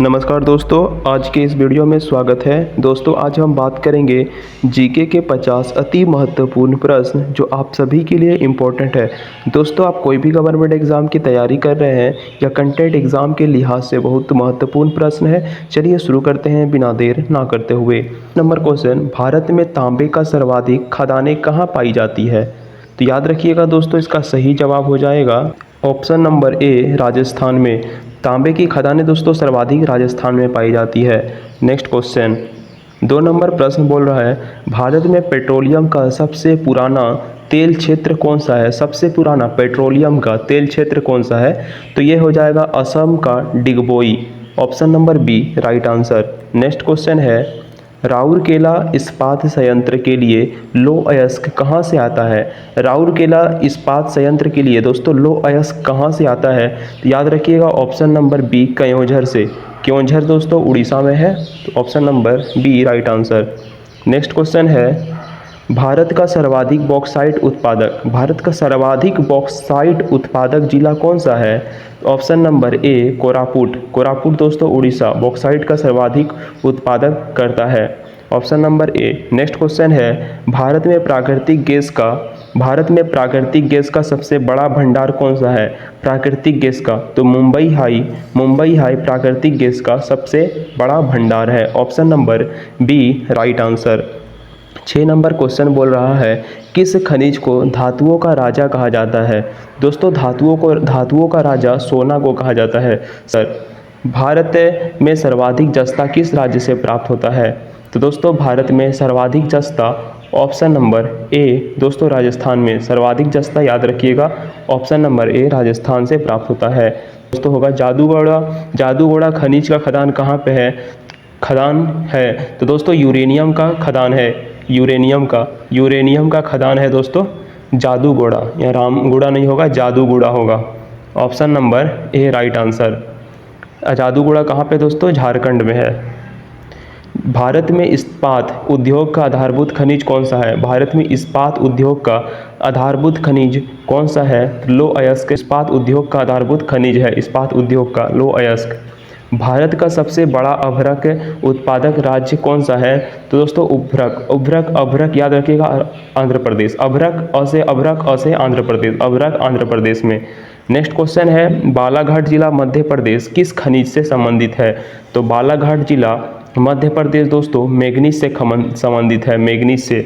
नमस्कार दोस्तों, आज के इस वीडियो में स्वागत है। दोस्तों आज हम बात करेंगे जीके के 50 अति महत्वपूर्ण प्रश्न जो आप सभी के लिए इम्पोर्टेंट है। दोस्तों आप कोई भी गवर्नमेंट एग्ज़ाम की तैयारी कर रहे हैं या कंटेंट एग्ज़ाम के लिहाज से बहुत महत्वपूर्ण प्रश्न है। चलिए शुरू करते हैं बिना देर ना करते हुए। नंबर क्वेश्चन, भारत में तांबे का सर्वाधिक खदानें कहाँ पाई जाती है? तो याद रखिएगा दोस्तों, इसका सही जवाब हो जाएगा ऑप्शन नंबर ए, राजस्थान में। तांबे की खदानें दोस्तों सर्वाधिक राजस्थान में पाई जाती है। नेक्स्ट क्वेश्चन, 2 नंबर प्रश्न बोल रहा है भारत में पेट्रोलियम का सबसे पुराना तेल क्षेत्र कौन सा है? सबसे पुराना पेट्रोलियम का तेल क्षेत्र कौन सा है? तो ये हो जाएगा असम का Digboi, option number B right answer. Next question है राउरकेला इस्पात संयंत्र के लिए लौह अयस्क कहाँ से आता है? राउरकेला इस्पात संयंत्र के लिए दोस्तों लौह अयस्क कहाँ से आता है? तो याद रखिएगा ऑप्शन नंबर बी क्योंझर से। क्योंझर दोस्तों उड़ीसा में है, तो option number B right answer. Next question है भारत का सर्वाधिक बॉक्साइट उत्पादक जिला कौन सा है? ऑप्शन नंबर ए कोरापुट दोस्तों उड़ीसा बॉक्साइट का सर्वाधिक उत्पादक करता है, option number A. Next question है भारत में प्राकृतिक गैस का सबसे बड़ा भंडार कौन सा है? प्राकृतिक गैस का, तो मुंबई हाई प्राकृतिक गैस का सबसे बड़ा भंडार है, option number B right answer. 6 number question बोल रहा है किस खनिज को धातुओं का राजा कहा जाता है? दोस्तों धातुओं का राजा सोना को कहा जाता है। सर, भारत में सर्वाधिक जस्ता किस राज्य से प्राप्त होता है? तो दोस्तों भारत में सर्वाधिक जस्ता ऑप्शन नंबर ए दोस्तों राजस्थान में सर्वाधिक जस्ता, याद रखिएगा ऑप्शन नंबर ए राजस्थान से प्राप्त होता है। दोस्तों होगा जादूगोड़ा खनिज का खदान कहाँ पे है? तो दोस्तों यूरेनियम का खदान है, यूरेनियम का खदान है दोस्तों जादूगोड़ा, या रामगुड़ा नहीं होगा, जादूगोड़ा होगा, option number A right answer. Jaduguda कहाँ पे दोस्तों? झारखंड में है। भारत में इस्पात उद्योग का आधारभूत खनिज कौन सा है? भारत में इस्पात उद्योग का आधारभूत खनिज कौन सा है? लौह अयस्क इस्पात उद्योग का आधारभूत खनिज है, इस्पात उद्योग का लौह अयस्क। भारत का सबसे बड़ा अभ्रक उत्पादक राज्य कौन सा है? तो दोस्तों अभ्रक याद रखिएगा आंध्र प्रदेश, अभ्रक आंध्र प्रदेश में। नेक्स्ट क्वेश्चन है बालाघाट जिला मध्य प्रदेश किस खनिज से संबंधित है? तो बालाघाट जिला मध्य प्रदेश दोस्तों मैग्नीज से संबंधित है, मैग्नीज से।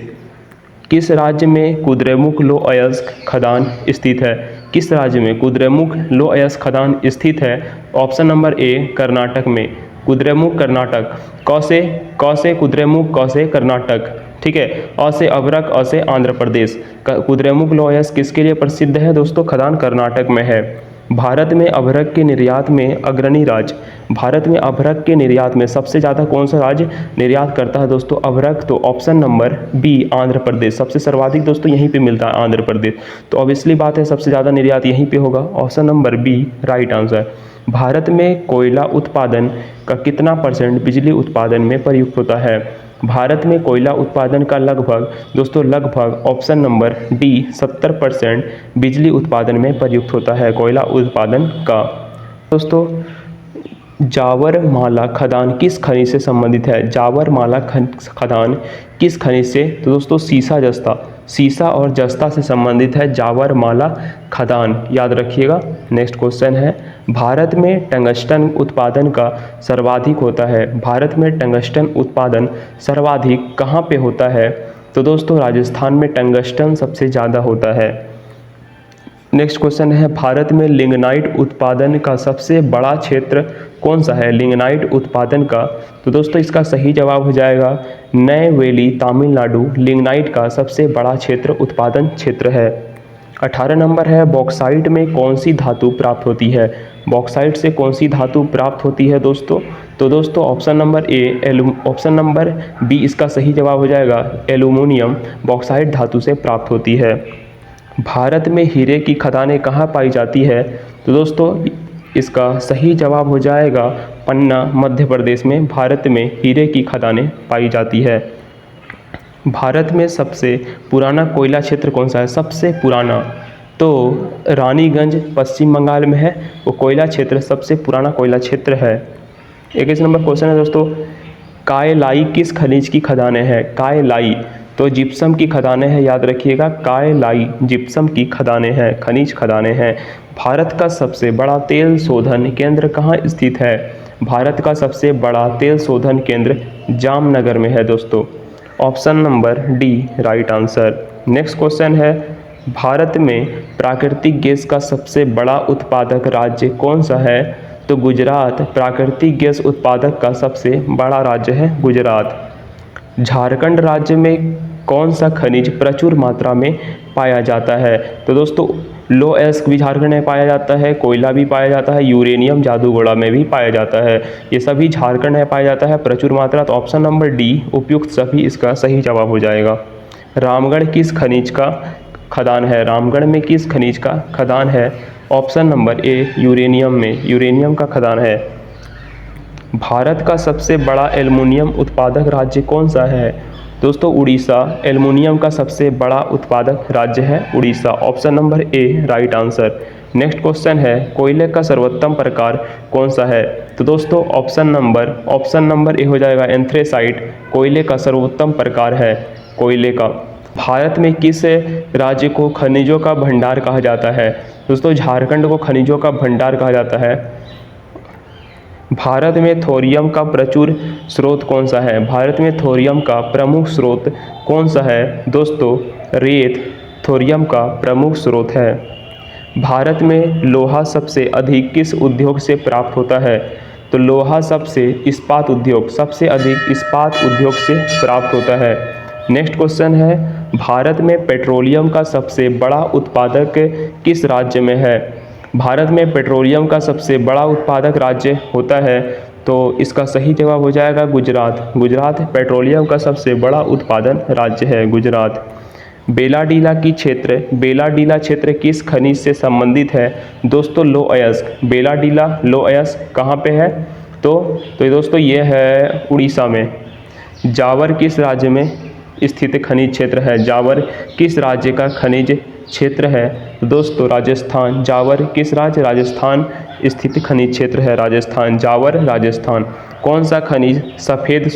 किस राज्य में कुद्रेमुख लौह अयस्क खदान स्थित है? किस राज्य में कुद्रेमुख लौह अयस्क खदान स्थित है? ऑप्शन नंबर ए कर्नाटक में, कुद्रेमुख कर्नाटक। कौसे कुद्रेमुख, कौसे कर्नाटक, ठीक है। अ से अभ्रक, अ से आंध्र प्रदेश। कुद्रेमुख लौह अयस्क किसके लिए प्रसिद्ध है दोस्तों? खदान कर्नाटक में है। भारत में अभ्रक के निर्यात में अग्रणी राज्य, भारत में अभ्रक के निर्यात में सबसे ज़्यादा कौन सा राज्य निर्यात करता है दोस्तों अभ्रक? तो option number B Andhra Pradesh, सबसे सर्वाधिक दोस्तों यहीं पे मिलता है आंध्र प्रदेश, तो ऑब्वियसली बात है सबसे ज़्यादा निर्यात यहीं पे होगा, option number B right answer. Bharat में कोयला उत्पादन का कितना % बिजली उत्पादन में प्रयुक्त होता है? भारत में कोयला उत्पादन का लगभग ऑप्शन नंबर डी 70% बिजली उत्पादन में प्रयुक्त होता है कोयला उत्पादन का। दोस्तों जावरमाला खदान किस खनिज से संबंधित है? जावरमाला खदान किस खनिज से? तो दोस्तों सीसा और जस्ता से संबंधित है जावरमाला खदान, याद रखिएगा। नेक्स्ट क्वेश्चन है भारत में टंगस्टन उत्पादन का सर्वाधिक होता है, भारत में टंगस्टन उत्पादन सर्वाधिक कहाँ पे होता है? तो दोस्तों राजस्थान में टंगस्टन सबसे ज़्यादा होता है। नेक्स्ट क्वेश्चन है भारत में लिग्नाइट उत्पादन का सबसे बड़ा क्षेत्र कौन सा है? लिग्नाइट उत्पादन का, तो दोस्तों इसका सही जवाब हो जाएगा नैवेली तमिलनाडु लिग्नाइट का सबसे बड़ा उत्पादन क्षेत्र है। 18 नंबर है बॉक्साइट में कौन सी धातु प्राप्त होती है? बॉक्साइट से कौन सी धातु प्राप्त होती है दोस्तों? तो दोस्तों ऑप्शन नंबर बी इसका सही जवाब हो जाएगा एल्यूमिनियम बॉक्साइट धातु से प्राप्त होती है। भारत में हीरे की खदानें कहाँ पाई जाती है? तो दोस्तों इसका सही जवाब हो जाएगा पन्ना मध्य प्रदेश में भारत में हीरे की खदानें पाई जाती है। भारत में सबसे पुराना कोयला क्षेत्र कौन सा है? सबसे पुराना, तो रानीगंज पश्चिम बंगाल में है, वो कोयला क्षेत्र सबसे पुराना कोयला क्षेत्र है। 21 नंबर क्वेश्चन है दोस्तों, कायलाई किस खनिज की खदानें हैं? कायलाई तो जिप्सम की खदानें हैं, याद रखिएगा, कायलाई जिप्सम की खदानें हैं, खनिज खदानें हैं। भारत का सबसे बड़ा तेल शोधन केंद्र कहाँ स्थित है? भारत का सबसे बड़ा तेल शोधन केंद्र जामनगर में है दोस्तों। Option number D right answer. Next question है, भारत में प्राकृतिक गैस का सबसे बड़ा उत्पादक राज्य कौन सा है? तो गुजरात प्राकृतिक गैस उत्पादक का सबसे बड़ा राज्य है गुजरात। झारखंड राज्य में कौन सा खनिज प्रचुर मात्रा में पाया जाता है? तो दोस्तों लोएस्क भी झारखंड में पाया जाता है, कोयला भी पाया जाता है, यूरेनियम जादूगोड़ा में भी पाया जाता है, ये सभी झारखंड में पाया जाता है प्रचुर मात्रा। तो ऑप्शन नंबर डी उपयुक्त सभी इसका सही जवाब हो जाएगा। रामगढ़ किस खनिज का खदान है? रामगढ़ में किस खनिज का खदान है? ऑप्शन नंबर ए यूरेनियम में, यूरेनियम का खदान है। भारत का सबसे बड़ा एल्युमिनियम उत्पादक राज्य कौन सा है? दोस्तों उड़ीसा एल्युमिनियम का सबसे बड़ा उत्पादक राज्य है Orissa. Option number A right answer. Next question है, कोयले का सर्वोत्तम प्रकार कौन सा है? तो दोस्तों ऑप्शन नंबर ए हो जाएगा एंथ्रेसाइट, कोयले का सर्वोत्तम प्रकार है कोयले का। भारत में किस राज्य को खनिजों का भंडार कहा जाता है? दोस्तों झारखंड को खनिजों का भंडार कहा जाता है। भारत में थोरियम का प्रचुर स्रोत कौन सा है? भारत में थोरियम का प्रमुख स्रोत कौन सा है? दोस्तों रेत थोरियम का प्रमुख स्रोत है। भारत में लोहा सबसे अधिक किस उद्योग से प्राप्त होता है? तो लोहा सबसे इस्पात उद्योग, सबसे अधिक इस्पात उद्योग से प्राप्त होता है। नेक्स्ट क्वेश्चन है, भारत में पेट्रोलियम का सबसे बड़ा उत्पादक किस राज्य में है? भारत में पेट्रोलियम का सबसे बड़ा उत्पादक राज्य होता है, तो इसका सही जवाब हो जाएगा गुजरात। गुजरात पेट्रोलियम का सबसे बड़ा उत्पादन राज्य है गुजरात। बेलाडीला क्षेत्र किस खनिज से संबंधित है? दोस्तों लो अयस्क, बेलाडीला लो अयस्क कहाँ पे है? तो ये दोस्तों ये है उड़ीसा में। जावर किस राज्य में स्थित खनिज क्षेत्र है? जावर किस राज्य का खनिज क्षेत्र है? दोस्तों राजस्थान। जावर किस राज्य? राजस्थान स्थित खनिज क्षेत्र है राजस्थान, जावर राजस्थान। कौन सा खनिज सफ़ेद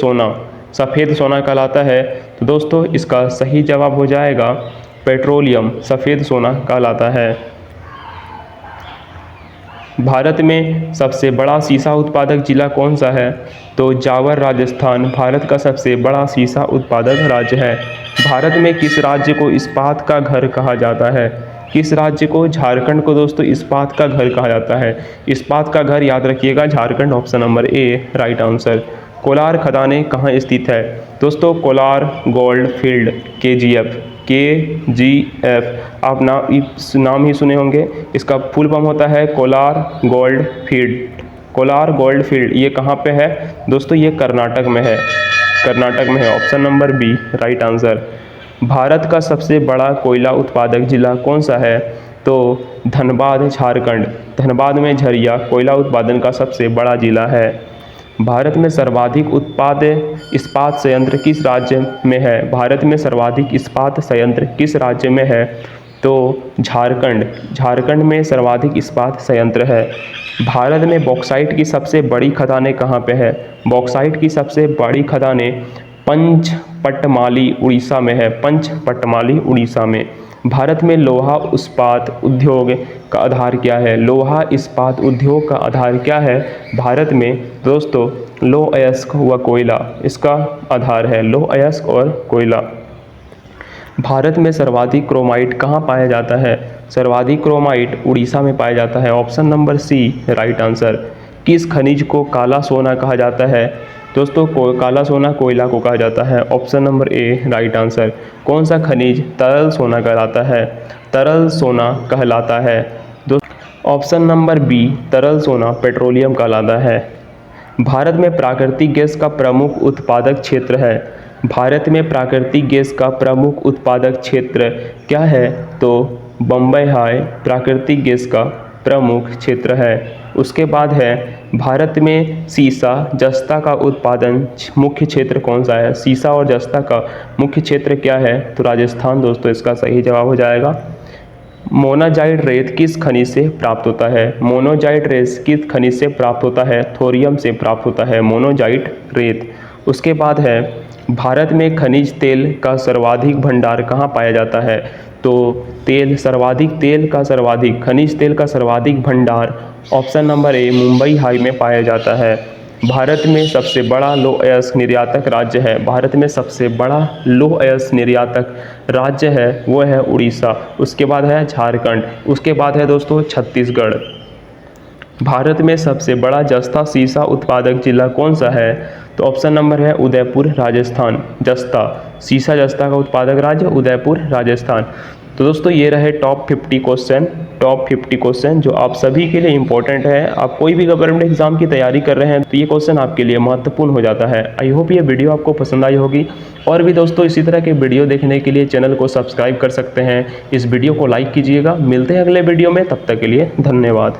सोना कहलाता है? तो दोस्तों इसका सही जवाब हो जाएगा पेट्रोलियम, सफ़ेद सोना कहलाता है। भारत में सबसे बड़ा सीसा उत्पादक जिला कौन सा है? तो जावर राजस्थान भारत का सबसे बड़ा सीसा उत्पादक राज्य है। भारत में किस राज्य को इस्पात का घर कहा जाता है? किस राज्य को? झारखंड को दोस्तों इस्पात का घर कहा जाता है। इस्पात का घर याद रखिएगा Jharkhand. Option number A right answer. Kolar खदानें कहाँ स्थित है? दोस्तों कोलार गोल्ड फील्ड KGF आप नाम ही सुने होंगे, इसका फुल फॉर्म होता है Kolar gold field. Kolar gold field ये कहाँ पे है? दोस्तों ये कर्नाटक में है, option number B right answer. Bharat का सबसे बड़ा कोयला उत्पादक जिला कौन सा है? तो धनबाद झारखंड, धनबाद में झरिया कोयला उत्पादन का सबसे बड़ा जिला है। भारत में सर्वाधिक इस्पात संयंत्र किस राज्य में है? भारत में सर्वाधिक इस्पात संयंत्र किस राज्य में है? तो झारखंड में सर्वाधिक इस्पात संयंत्र है। भारत में बॉक्साइट की सबसे बड़ी खदानें कहाँ पे है? बॉक्साइट की सबसे बड़ी खदानें पंचपटमाली उड़ीसा में है, पंचपटमाली उड़ीसा में। भारत में लोहा इस्पात उद्योग का आधार क्या है? लोहा इस्पात उद्योग का आधार क्या है भारत में? दोस्तों लो अयस्क व कोयला इसका आधार है, लो अयस्क और कोयला। भारत में सर्वाधिक क्रोमाइट कहाँ पाया जाता है? सर्वाधिक क्रोमाइट उड़ीसा में पाया जाता है। Option number C right answer. किस खनिज को काला सोना कहा जाता है? दोस्तों काला सोना कोयला को कहा जाता है। Option number A right answer. कौन सा खनिज तरल सोना कहलाता है? तरल सोना कहलाता है। ऑप्शन नंबर बी तरल सोना पेट्रोलियम कहलाता है। भारत में प्राकृतिक गैस का प्रमुख उत्पादक क्षेत्र है। भारत में प्राकृतिक गैस का प्रमुख उत्पादक क्षेत्र क्या है? तो बम्बई हाई प्राकृतिक गैस का प्रमुख क्षेत्र है। उसके बाद है भारत में सीसा जस्ता का उत्पादन मुख्य क्षेत्र कौन सा है? सीसा और जस्ता का मुख्य क्षेत्र क्या है? तो राजस्थान दोस्तों इसका सही जवाब हो जाएगा। मोनाजाइट रेत किस खनिज से प्राप्त होता है? मोनोजाइट रेत किस खनिज से प्राप्त होता है? थोरियम से प्राप्त होता है मोनोजाइट रेत। उसके बाद है, भारत में खनिज तेल का सर्वाधिक भंडार कहाँ पाया जाता है? तो खनिज तेल का सर्वाधिक भंडार option number A Mumbai high में पाया जाता है। भारत में सबसे बड़ा लौह अयस्क निर्यातक राज्य है, भारत में सबसे बड़ा लौह अयस्क निर्यातक राज्य है वो है उड़ीसा। उसके बाद है झारखंड। उसके बाद है दोस्तों छत्तीसगढ़। भारत में सबसे बड़ा जस्ता सीसा उत्पादक जिला कौन सा है? तो ऑप्शन नंबर है उदयपुर राजस्थान। जस्ता सीसा जस्ता का उत्पादक राज्य उदयपुर राजस्थान। तो दोस्तों ये रहे टॉप 50 क्वेश्चन जो आप सभी के लिए इंपॉर्टेंट है। आप कोई भी गवर्नमेंट एग्जाम की तैयारी कर रहे हैं तो ये क्वेश्चन आपके लिए महत्वपूर्ण हो जाता है। आई होप ये वीडियो आपको पसंद आई होगी। और भी दोस्तों इसी तरह के वीडियो देखने के लिए चैनल को सब्सक्राइब कर सकते हैं। इस वीडियो को लाइक कीजिएगा। मिलते हैं अगले वीडियो में, तब तक के लिए धन्यवाद।